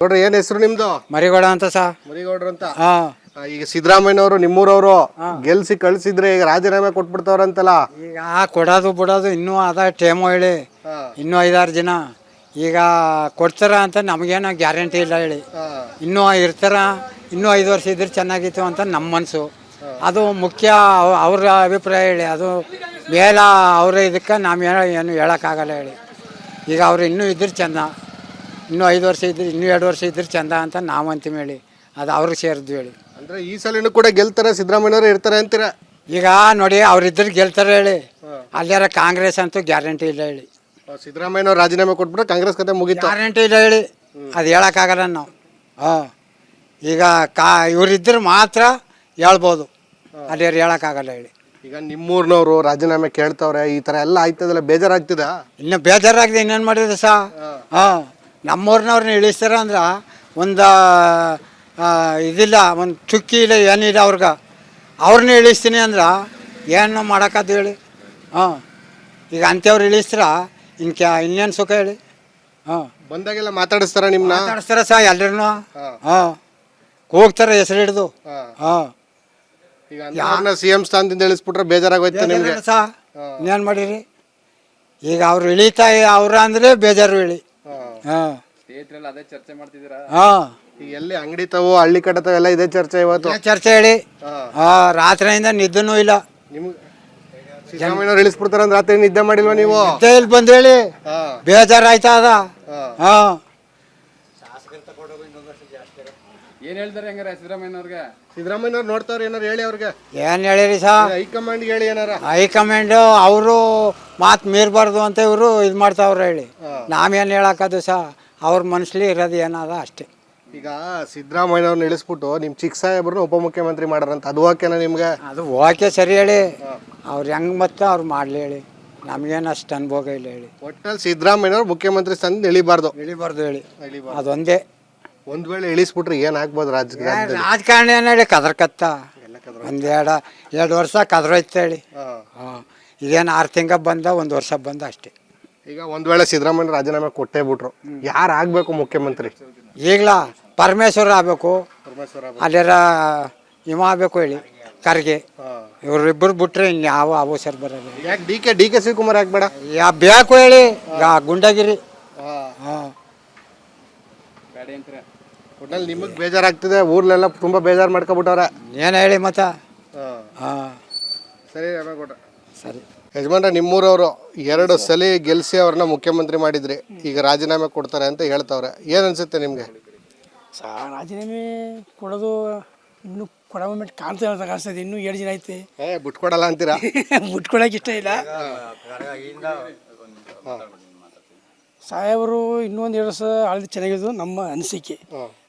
ನೋಡ್ರಿ, ಏನ್ ಹೆಸರು ನಿಮ್ದು? ಮರಿಗೌಡ ಅಂತ ಮರಿಗೌಡ್ರು ಅಂತ. ಈಗ ಸಿದ್ದರಾಮಯ್ಯನವರು ನಿಮ್ಮೂರವರು ಗೆಲ್ಸಿ ಕಳ್ಸಿದ್ರೆ ಈಗ ರಾಜೀನಾಮೆ ಕೊಟ್ಬಿಡ್ತಾವ್ರಂತಲ್ಲ. ಈಗ ಕೊಡೋದು ಬಿಡೋದು ಇನ್ನೂ ಅದ ಟೇಮು ಹೇಳಿ, ಇನ್ನೂ 5-6 ದಿನ ಈಗ ಕೊಡ್ತಾರ ಅಂತ ನಮಗೇನೋ ಗ್ಯಾರಂಟಿ ಇಲ್ಲ ಹೇಳಿ. ಇನ್ನೂ ಇರ್ತಾರ, ಇನ್ನೂ 5 ವರ್ಷ ಇದ್ರೆ ಚೆನ್ನಾಗಿತ್ತು ಅಂತ ನಮ್ಮ ಮನಸ್ಸು. ಅದು ಮುಖ್ಯ, ಅವ್ರ ಅಭಿಪ್ರಾಯ ಹೇಳಿ. ಅದು ಮೇಲ ಅವ್ರ ಇದಕ್ಕೆ ನಾವು ಏನು ಹೇಳೋಕ್ಕಾಗಲ್ಲ ಹೇಳಿ. ಈಗ ಅವ್ರು ಇನ್ನೂ ಇದ್ರೆ ಚೆಂದ, ಇನ್ನೂ 5 ವರ್ಷ ಇದ್ರೆ, ಇನ್ನೂ 2 ವರ್ಷ ಇದ್ರೆ ಚೆಂದ ಅಂತ ನಾವು ಅಂತೀವಿ ಹೇಳಿ. ಅದು ಅವ್ರಿಗೆ ಸೇರಿದ್ವಿ ಹೇಳಿ. ಅಂದ್ರೆ ಈ ಸಲಿನೂ ಕೂಡ ಗೆಲ್ತಾರೆ, ಸಿದ್ದರಾಮಯ್ಯನವರು ಇರ್ತಾರೆ ಅಂತೀರ? ಈಗ ನೋಡಿ, ಅವ್ರಿದ್ರೆ ಗೆಲ್ತಾರೆ ಹೇಳಿ. ಅಲ್ಲಾರ ಕಾಂಗ್ರೆಸ್ ಅಂತೂ ಗ್ಯಾರಂಟಿ ಇಲ್ಲ ಹೇಳಿ. ಸಿದ್ದರಾಮಯ್ಯನವ್ರು ರಾಜೀನಾಮೆ ಕೊಟ್ಬಿಟ್ರೆ ಕಾಂಗ್ರೆಸ್ ಕತೆ ಮುಗಿತು. ಗ್ಯಾರಂಟಿ ಇಲ್ಲ ಹೇಳಿ, ಅದು ಹೇಳೋಕ್ಕಾಗಲ್ಲ ನಾವು. ಈಗ ಇವರಿದ್ರೆ ಮಾತ್ರ ಹೇಳ್ಬೋದು, ಅಲ್ಲಾರು ಹೇಳೋಕ್ಕಾಗಲ್ಲ ಹೇಳಿ. ಈಗ ನಿಮ್ಮೂರ್ನವರು ರಾಜೀನಾಮೆ ಕೇಳ್ತವ್ರೆ, ಈ ಥರ ಎಲ್ಲ ಆಯ್ತದಲ್ಲ, ಬೇಜಾರಾಗ್ತದ? ಇನ್ನು ಬೇಜಾರಾಗಿದೆ, ಇನ್ನೇನು ಮಾಡಿದ್ರೆ ನಮ್ಮೂರಿನವ್ರನ್ನ ಇಳಿಸ್ತಾರ ಅಂದ್ರೆ ಒಂದು ಇದಿಲ್ಲ, ಒಂದು ಚುಕ್ಕಿ ಇಲ್ಲ, ಏನಿಲ್ಲ ಅವ್ರನ್ನ ಇಳಿಸ್ತೀನಿ ಅಂದ್ರೆ ಏನು ಮಾಡೋಕ್ಕದ್ದು ಹೇಳಿ. ಈಗ ಅಂಥವ್ರು ಇಳಿಸ್ತಾರ, ಇನ್ನೇನು ಸುಖ ಹೇಳಿ. ಬಂದಾಗೆಲ್ಲ ಮಾತಾಡಿಸ್ತಾರ, ನಿಮ್ಮನ್ನ ಮಾತಾಡಿಸ್ತಾರ ಎಲ್ಲರೂ. ಹೋಗ್ತಾರೆ ಹೆಸರು ಹಿಡಿದು. ಈಗ CM ಸ್ಥಾನದಿಂದ ಇಳಿಸ್ಬಿಟ್ರೆ ಬೇಜಾರಾಗೋಯ್ತು ನಿಮ್ಗೆ? ಇನ್ನೇನು ಮಾಡಿರಿ, ಈಗ ಅವ್ರು ಇಳಿತಾ ಅವ್ರ ಅಂದ್ರೆ ಬೇಜಾರು ಹೇಳಿ. ಈಗ ಎಲ್ಲಿ ಅಂಗಡಿ ತಾವು, ಹಳ್ಳಿ ಕಡೆ ತಾವು ಎಲ್ಲ ಇದೇ ಚರ್ಚೆ ಇವತ್ತು. ಚರ್ಚೆ ಹೇಳಿ. ರಾತ್ರಿಯಿಂದ ನಿದ್ದನೂ ಇಲ್ಲ. ನಿಮ್ಗೆ ಸಿದ್ದರಾಮಯ್ಯನವ್ರು ಇಳಿಸ್ಬಿಡ್ತಾರ ಅಂದ್ರೆ ರಾತ್ರಿ ನಿದ್ದೆ ಮಾಡಿಲ್ವಾ ನೀವು? ಇಲ್ಲಿ ಬಂದು ಹೇಳಿ, ಬೇಜಾರಾಯ್ತಾ ಅದ. ಏನ್ ಹೇಳ್ತಾರೆ ಹಂಗಾರೆ ಸಿದ್ದರಾಮಯ್ಯನವ್ರಿಗೆ? ಸಿದ್ದರಾಮಯ್ಯನವ್ರು ನೋಡ್ತಾವ್ರ, ಏನಾರು ಹೇಳಿ ಅವ್ರಿಗೆ. ಏನ್ ಹೇಳಿರಿ ಹೈಕಮಾಂಡ್ ಹೇಳಿ ಏನಾರ. ಹೈಕಮಾಂಡ್ ಅವರು ಮಾತು ಮೀರ್ಬಾರ್ದು ಅಂತ ಇವರು ಇದು ಮಾಡ್ತಾವ್ರ ಹೇಳಿ. ನಾವೇನು ಹೇಳಕ್ಕದು ಅವ್ರ ಮನಸ್ಲಿ ಇರೋದು ಏನದ ಅಷ್ಟೇ. ಈಗ ಸಿದ್ದರಾಮಯ್ಯನವ್ರನ್ನ ಇಳಿಸ್ಬಿಟ್ಟು ನಿಮ್ ಚಿಕ್ಕ ಸಾಹೇಬ್ರನ್ನ ಉಪಮುಖ್ಯಮಂತ್ರಿ ಮಾಡಾರಂತ, ಅದು ಓಕೆನಾ ನಿಮ್ಗೆ? ಅದು ಓಕೆ, ಸರಿ ಹೇಳಿ. ಅವ್ರು ಹೆಂಗ್ ಮತ್ತೆ ಅವ್ರು ಮಾಡ್ಲಿ ಹೇಳಿ, ನಮ್ಗೇನು ಅಷ್ಟು ಅನುಭವ ಇಲ್ಲ ಹೇಳಿ. ಒಟ್ಟಲ್ಲಿ ಸಿದ್ದರಾಮಯ್ಯನವ್ರು ಮುಖ್ಯಮಂತ್ರಿ ಸ್ಥಾನದಿಂದ ಇಳಿಬಾರ್ದು ಹೇಳಿ. ಅದೊಂದೇ. ಒಂದ್ ವೇಳೆ ಇಳಿಸ್ಬಿಟ್ರೆ ಏನಾಗ್ಬೋದು ರಾಜಕಾರಣ ಏನು ಹೇಳಿ, ಕದರ್ಕತ್ತ. ಎರಡು ವರ್ಷ ಕದ್ರೋಯ್ತು ಹೇಳಿ. ಇದೇನು 6 ತಿಂಗಳ ಬಂದ, 1 ವರ್ಷ ಬಂದ ಅಷ್ಟೇ. ಈಗ ಒಂದ್ ವೇಳೆ ಸಿದ್ದರಾಮಯ್ಯ ರಾಜೀನಾಮೆ ಕೊಟ್ಟೇ ಬಿಟ್ರು, ಯಾರು ಆಗ್ಬೇಕು ಮುಖ್ಯಮಂತ್ರಿ? ಈಗಲ ಪರಮೇಶ್ವರ ಆಗ್ಬೇಕು, ಅಲ್ಲಾರ ಇವ ಆಗ್ಬೇಕು ಹೇಳಿ, ಖರ್ಗೆ. ಇವ್ರಿಬ್ಬರು ಬಿಟ್ರೆ ಇನ್ನು ಯಾವ ಅವಸರ ಬರಲ್ಲ. ಯಾಕೆ ಡಿ ಕೆ ಶಿವಕುಮಾರ್ ಆಗ್ಬೇಡ? ಬೇಕು ಹೇಳಿ, ಗುಂಡಗಿರಿ. ಒಟ್ನಲ್ಲಿ ನಿಮಗೆ ಬೇಜಾರಾಗ್ತಿದೆ, ಊರ್ಲೆಲ್ಲ ತುಂಬಾ ಬೇಜಾರು ಮಾಡ್ಕೊಬಿಟ್ಟವ್ರೆ. ಏನು ಹೇಳಿ ಮತ್ತೆ. ಸರಿ ರಾಮೇಗೌಡ್ರ. ಸರಿ ಯಜಮಾನ್ರ, ನಿಮ್ಮೂರವರು 2 ಸಲ ಗೆಲ್ಸಿ ಅವ್ರನ್ನ ಮುಖ್ಯಮಂತ್ರಿ ಮಾಡಿದ್ರಿ, ಈಗ ರಾಜೀನಾಮೆ ಕೊಡ್ತಾರೆ ಅಂತ ಹೇಳ್ತಾವ್ರೆ, ಏನ್ ಅನ್ಸುತ್ತೆ ನಿಮ್ಗೆ? ರಾಜೀನಾಮೆ ಕೊಡೋದು ಇನ್ನೂ ಕೊಡೋ ಮೂಮೆಂಟ್ ಕಾಣಿಸ್ತದೆ. ಇನ್ನೂ 2 ದಿನ ಐತೆ. ಬಿಟ್ಕೊಡಲ್ಲ ಅಂತೀರಾ? ಬಿಟ್ಕೊಡಕ್ಕೆ ಇಷ್ಟ ಇಲ್ಲ. ಸಾಹೇಬರು ಇನ್ನೊಂದು 2 ವರ್ಷ ಆಳಿದ್ರೆ ಚೆನ್ನಾಗಿದ್ದು ನಮ್ಮ ಅನಿಸಿಕೆ.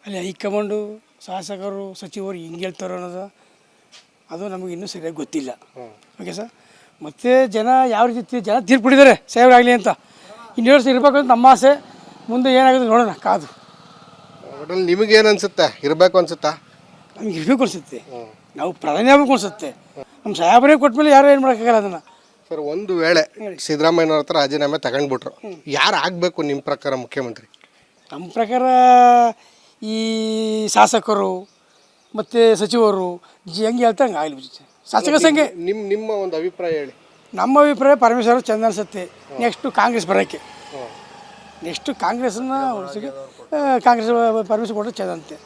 ಅಲ್ಲಿ ಹೈಕಮಾಂಡು, ಶಾಸಕರು, ಸಚಿವರು ಹಿಂಗೆ ಹೇಳ್ತಾರೋ ಅನ್ನೋದು ಅದು ನಮಗೆ ಇನ್ನೂ ಸರಿಯಾಗಿ ಗೊತ್ತಿಲ್ಲ. Okay sir. ಮತ್ತು ಜನ ಯಾವ ರೀತಿ ಜನ ತೀರ್ಪು ಕೊಟ್ಟಿದ್ದಾರೆ ಸಾಹೇಬರಾಗಲಿ ಅಂತ. 2 ವರ್ಷ ಇರಬೇಕು ಅಂತ ನಮ್ಮ ಆಸೆ. ಮುಂದೆ ಏನಾಗುತ್ತೆ ನೋಡೋಣ, ಕಾದು. ಒಟ್ಟಲ್ಲಿ ನಿಮಗೇನು ಅನ್ಸುತ್ತೆ, ಇರಬೇಕು ಅನ್ಸುತ್ತಾ? ನಮ್ಗೆ ಇರಬೇಕು ಅನಿಸುತ್ತೆ, ನಾವು ಪ್ರಧಾನಿ ಆಗಬೇಕು ಅನಿಸುತ್ತೆ. ನಮ್ಮ ಸಾಹೇಬರೇ ಕೊಟ್ಟ ಮೇಲೆ ಯಾರು ಏನು ಮಾಡೋಕ್ಕಾಗಲ್ಲ ಅದನ್ನು. ಸರ್, ಒಂದು ವೇಳೆ ಸಿದ್ದರಾಮಯ್ಯನವ್ರ ಹತ್ರ ರಾಜೀನಾಮೆ ತಗೊಂಡ್ಬಿಟ್ರು, ಯಾರು ಆಗಬೇಕು ನಿಮ್ಮ ಪ್ರಕಾರ ಮುಖ್ಯಮಂತ್ರಿ? ನಮ್ಮ ಪ್ರಕಾರ ಈ ಶಾಸಕರು ಮತ್ತು ಸಚಿವರು ಹೆಂಗೆ ಹೇಳ್ತಾ ಹಂಗೆ ಆಗಲಿ. ಶಾಸಕ ಸಂಖ್ಯೆ ನಿಮ್ಮ ಒಂದು ಅಭಿಪ್ರಾಯ ಹೇಳಿ. ನಮ್ಮ ಅಭಿಪ್ರಾಯ ಪರಮೇಶ್ವರ ಚಂದ ಅನಿಸುತ್ತೆ. ನೆಕ್ಸ್ಟು ಕಾಂಗ್ರೆಸ್ ಬರೋಕ್ಕೆ, ನೆಕ್ಸ್ಟು ಕಾಂಗ್ರೆಸ್ಸನ್ನು ಉಳಿಸಿಗೆ ಕಾಂಗ್ರೆಸ್ ಪರಮೇಶ್ವರ ಕೊಟ್ಟರೆ ಚಂದ ಅಂತೆ.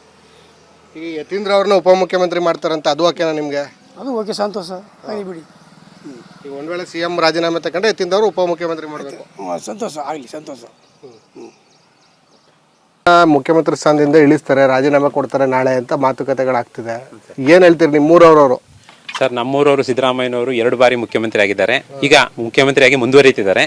ಈಗ ಯತೀಂದ್ರ ಅವ್ರನ್ನ ಉಪಮುಖ್ಯಮಂತ್ರಿ ಮಾಡ್ತಾರಂತ, ಅದು ಓಕೆನಾ ನಿಮಗೆ? ಅದು ಓಕೆ, ಸಂತೋಷ, ಆಗಲಿ ಬಿಡಿ. ಈಗ ಒಂದು ವೇಳೆ CM ರಾಜೀನಾಮೆ ತಗೊಂಡ್ರೆ ಯತೀಂದ್ರ ಅವರು ಉಪಮುಖ್ಯಮಂತ್ರಿ ಮಾಡಬೇಕು. ಸಂತೋಷ, ಆಗಲಿ, ಸಂತೋಷ. ಮುಖ್ಯಮಂತ್ರಿ ಸ್ಥಾನದಿಂದ ಇಳಿಸ್ತಾರೆ, ರಾಜೀನಾಮೆ ಕೊಡ್ತಾರೆ ನಾಳೆ ಅಂತ ಮಾತುಕತೆಗಳಾಗ್ತಿದೆ, ಏನು ಹೇಳ್ತೀರಿ ನಿಮ್ಮೂರವರು? ಸರ್, ನಮ್ಮೂರವರು ಸಿದ್ದರಾಮಯ್ಯನವರು 2 ಬಾರಿ ಮುಖ್ಯಮಂತ್ರಿ ಆಗಿದ್ದಾರೆ, ಈಗ ಮುಖ್ಯಮಂತ್ರಿಯಾಗಿ ಮುಂದುವರಿತಿದ್ದಾರೆ.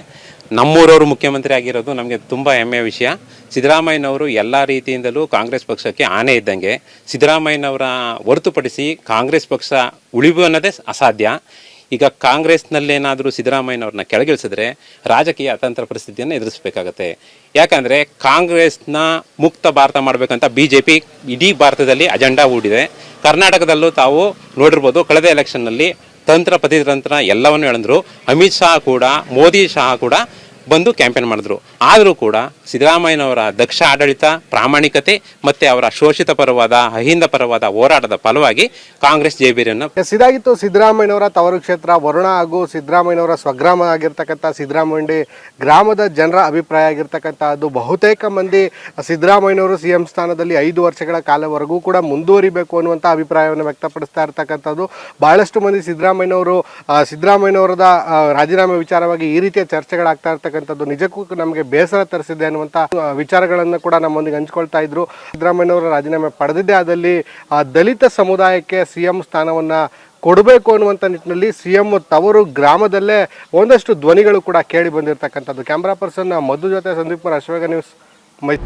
ನಮ್ಮೂರವರು ಮುಖ್ಯಮಂತ್ರಿ ಆಗಿರೋದು ನಮಗೆ ತುಂಬ ಹೆಮ್ಮೆಯ ವಿಷಯ. ಸಿದ್ದರಾಮಯ್ಯನವರು ಎಲ್ಲ ರೀತಿಯಿಂದಲೂ ಕಾಂಗ್ರೆಸ್ ಪಕ್ಷಕ್ಕೆ ಆನೆ ಇದ್ದಂಗೆ. ಸಿದ್ದರಾಮಯ್ಯನವರ ಹೊರತುಪಡಿಸಿ ಕಾಂಗ್ರೆಸ್ ಪಕ್ಷ ಉಳಿವು ಅನ್ನೋದೇ ಅಸಾಧ್ಯ. ಈಗ ಕಾಂಗ್ರೆಸ್ನಲ್ಲೇನಾದರೂ ಸಿದ್ದರಾಮಯ್ಯನವ್ರನ್ನ ಕೆಳಗಿಳಿಸಿದ್ರೆ ರಾಜಕೀಯ ಅತಂತ್ರ ಪರಿಸ್ಥಿತಿಯನ್ನು ಎದುರಿಸಬೇಕಾಗತ್ತೆ. ಯಾಕಂದರೆ ಕಾಂಗ್ರೆಸ್ನ ಮುಕ್ತ ಭಾರತ ಮಾಡಬೇಕಂತ BJP ಇಡೀ ಭಾರತದಲ್ಲಿ ಅಜೆಂಡಾ ಹೂಡಿದೆ. ಕರ್ನಾಟಕದಲ್ಲೂ ತಾವು ನೋಡಿರ್ಬೋದು, ಕಳೆದ ಎಲೆಕ್ಷನ್ನಲ್ಲಿ ತಂತ್ರ ಪ್ರತಿತಂತ್ರ ಎಲ್ಲವನ್ನು ಹೇಳಿದ್ರು. ಅಮಿತ್ ಶಾ ಕೂಡ, ಮೋದಿ ಶಾ ಕೂಡ ಬಂದು ಕ್ಯಾಂಪೇನ್ ಮಾಡಿದ್ರು. ಆದರೂ ಕೂಡ ಸಿದ್ದರಾಮಯ್ಯನವರ ದಕ್ಷ ಆಡಳಿತ, ಪ್ರಾಮಾಣಿಕತೆ ಮತ್ತು ಅವರ ಶೋಷಿತ ಪರವಾದ, ಅಹಿಂದ ಪರವಾದ ಹೋರಾಟದ ಫಲವಾಗಿ ಕಾಂಗ್ರೆಸ್ ಜಯಬೇರಿಯನ್ನು. ಇದಾಗಿತ್ತು ಸಿದ್ದರಾಮಯ್ಯನವರ ತವರು ಕ್ಷೇತ್ರ ವರುಣ ಹಾಗೂ ಸಿದ್ದರಾಮಯ್ಯನವರ ಸ್ವಗ್ರಾಮ ಆಗಿರ್ತಕ್ಕಂಥ ಸಿದ್ದರಾಮಯ್ಯ ಗ್ರಾಮದ ಜನರ ಅಭಿಪ್ರಾಯ ಆಗಿರ್ತಕ್ಕಂಥದ್ದು. ಬಹುತೇಕ ಮಂದಿ ಸಿದ್ದರಾಮಯ್ಯನವರು CM ಸ್ಥಾನದಲ್ಲಿ 5 ವರ್ಷಗಳ ಕಾಲವರೆಗೂ ಕೂಡ ಮುಂದುವರಿಬೇಕು ಅನ್ನುವಂಥ ಅಭಿಪ್ರಾಯವನ್ನು ವ್ಯಕ್ತಪಡಿಸ್ತಾ ಇರ್ತಕ್ಕಂಥದ್ದು. ಬಹಳಷ್ಟು ಮಂದಿ ಸಿದ್ದರಾಮಯ್ಯನವರದ ರಾಜೀನಾಮೆ ವಿಚಾರವಾಗಿ ಈ ರೀತಿಯ ಚರ್ಚೆಗಳಾಗ್ತಾ ಇರ್ತಕ್ಕಂಥದ್ದು ನಿಜಕ್ಕೂ ನಮಗೆ ಬೇಸರ ತರಿಸಿದೆ ಅನ್ನುವಂಥ ವಿಚಾರಗಳನ್ನು ಕೂಡ ನಮ್ಮೊಂದಿಗೆ ಹಂಚ್ಕೊಳ್ತಾ ಇದ್ರು. ಸಿದ್ದರಾಮಯ್ಯನವರ ರಾಜೀನಾಮೆ ಪಡೆದಿದ್ದೇ ಆದಲ್ಲಿ ದಲಿತ ಸಮುದಾಯಕ್ಕೆ CM ಸ್ಥಾನವನ್ನು ಕೊಡಬೇಕು ಅನ್ನುವಂಥ ನಿಟ್ಟಿನಲ್ಲಿ CM ತವರು ಗ್ರಾಮದಲ್ಲೇ ಒಂದಷ್ಟು ಧ್ವನಿಗಳು ಕೂಡ ಕೇಳಿ ಬಂದಿರತಕ್ಕಂಥದ್ದು. ಕ್ಯಾಮ್ರಾ ಪರ್ಸನ್ ಮಧು ಜೊತೆ ಸಂದೀಪ್ ಕುಮಾರ್, ಅಶ್ವೇಗ ನ್ಯೂಸ್, ಮೈ.